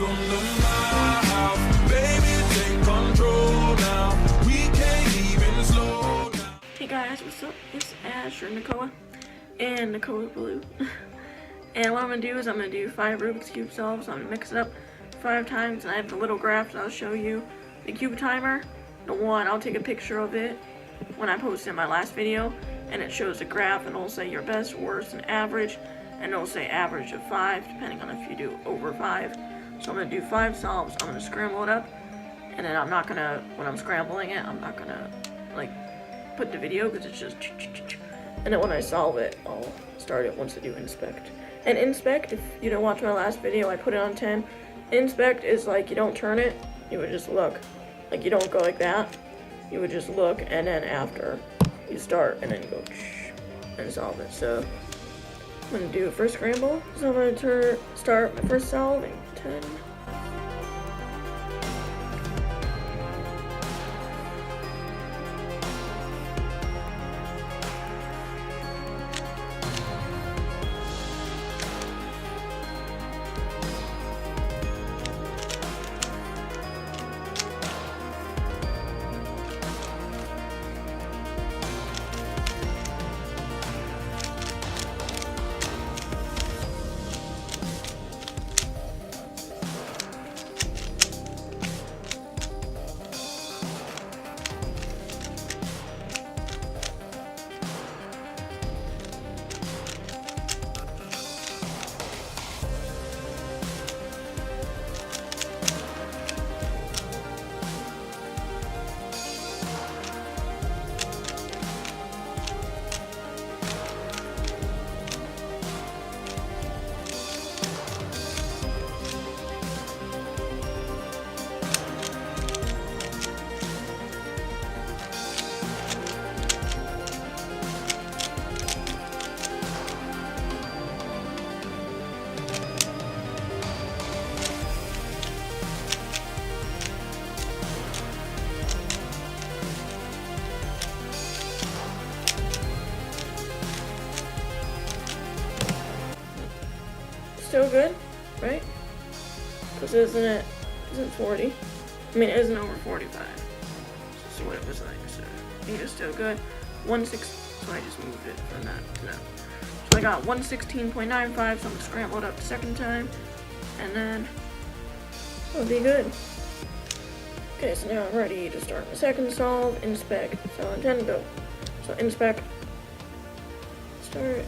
Welcome to my house, baby, take control now. We can't even slow down. Hey guys, what's up? It's Ash or Nakoa, and Nakoa Blue. And what I'm gonna do is I'm gonna do 5 Rubik's Cube solves. I'm gonna mix it up 5 times, and I have the little graph that I'll show you. The cube timer, the one, I'll take a picture of it when I post it in my last video, and it shows a graph, and it'll say your best, worst, and average, and it'll say average of 5, depending on if you do over 5. So I'm gonna do 5 solves. I'm gonna scramble it up, and then I'm not gonna, when I'm scrambling it, I'm not gonna like put the video because it's just, and then when I solve it, I'll start it once I do inspect. And inspect, if you didn't watch my last video, I put it on 10. Inspect is like you don't turn it, you would just look. Like you don't go like that, you would just look, and then after you start, and then go and solve it. So I'm gonna do a first scramble. So I'm gonna start my first solve in 10. Still good, right? Because isn't 40? I mean, it isn't over 45. This is what it was like, so it is still good. 1/6, so I just moved it from that to that. So I got 116.95, so I'm gonna scramble it up the second time, and then it'll be good. Okay, so now I'm ready to start my second solve, inspect. So on 10, go. So inspect, start.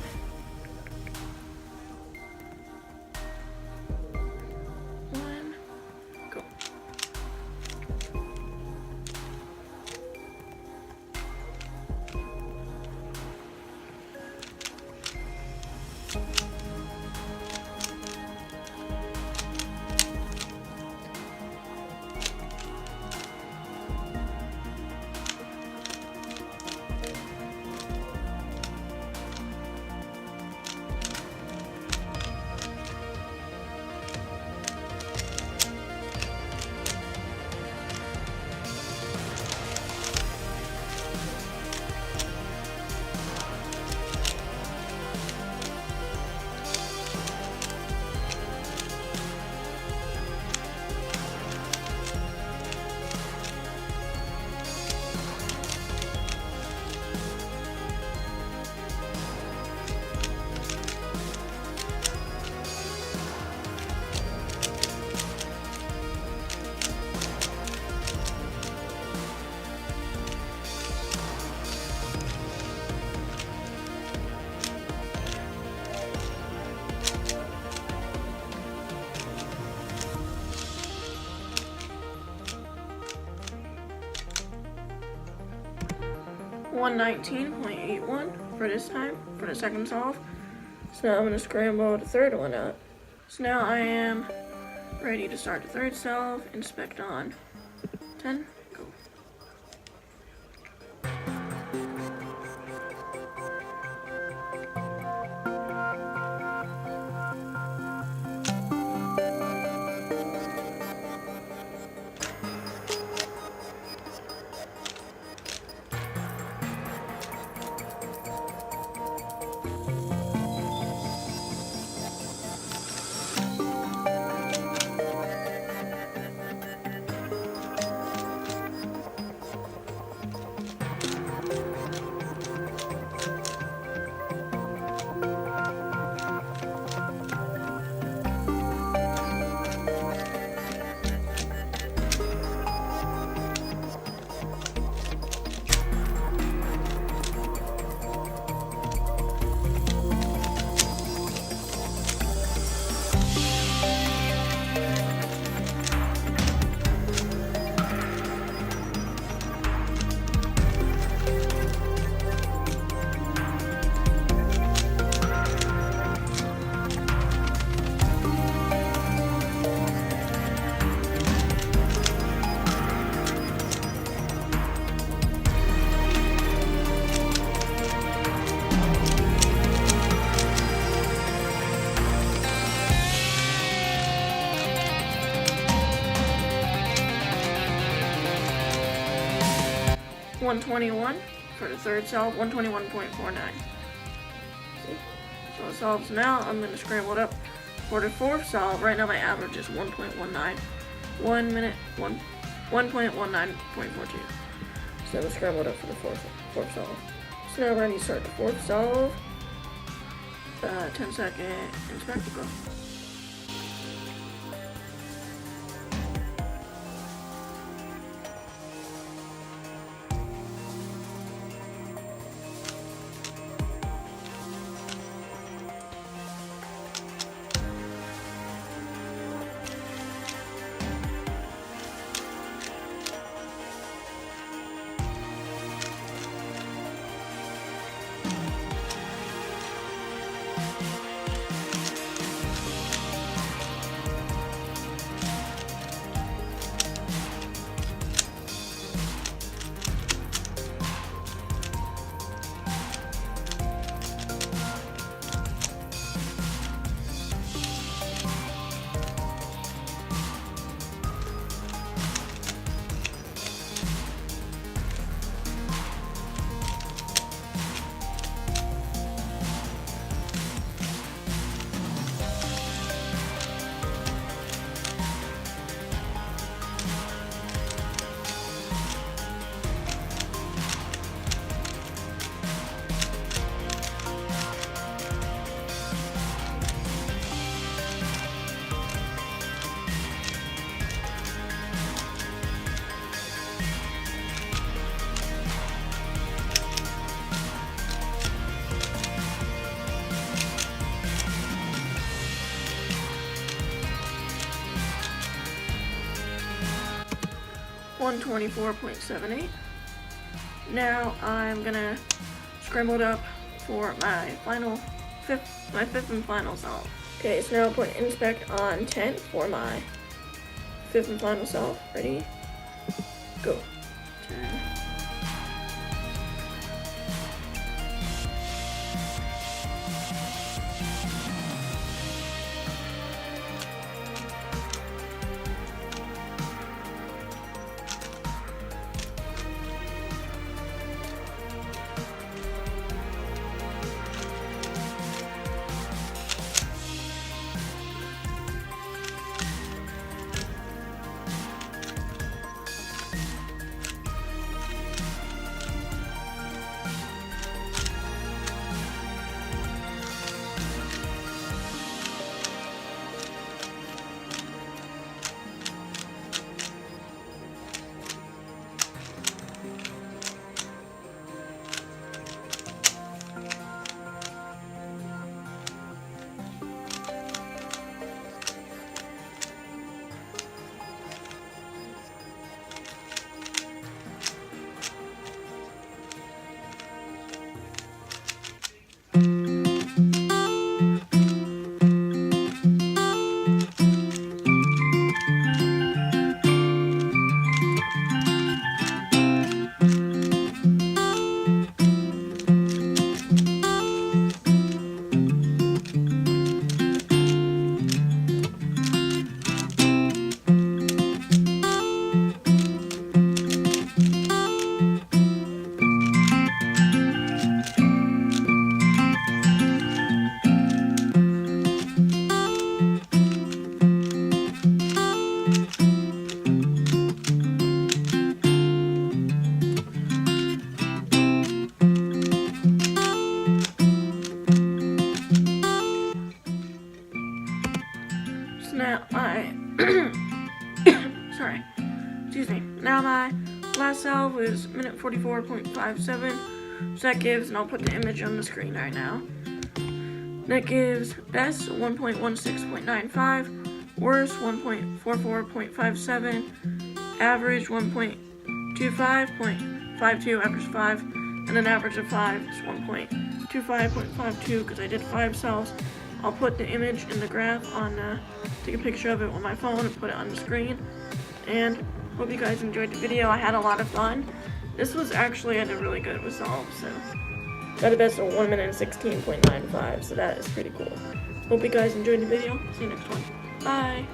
$119.81 for this time, for the second solve. So now I'm going to scramble the third one up. So now I am ready to start the third solve, inspect on 10, go. 121 for the third solve, 121.49. So it solves now. I'm going to scramble it up for the fourth solve. Right now my average is 1.19. 1 minute, 1.19.42. So I'm scrambled up for the fourth solve. So now we're ready to start the fourth solve. 10-second inspect, go. $124.78. Now I'm gonna scramble it up for my fifth and final solve. Okay, so now I'll put inspect on 10 for my fifth and final solve. Ready? Go. 10. Now sorry, excuse me. Now my last solve is minute 44.57. So that gives, and I'll put the image on the screen right now. That gives best 1.16.95, worst 1.44.57, average 1.25.52, average 5, and an average of 5 is 1.25.52 because I did 5 solves. I'll put the image in the graph on, take a picture of it on my phone and put it on the screen. And hope you guys enjoyed the video. I had a lot of fun. This was actually, I did really good with solves, so got a best of 1 minute 16.95, so that is pretty cool. Hope you guys enjoyed the video. See you next one. Bye.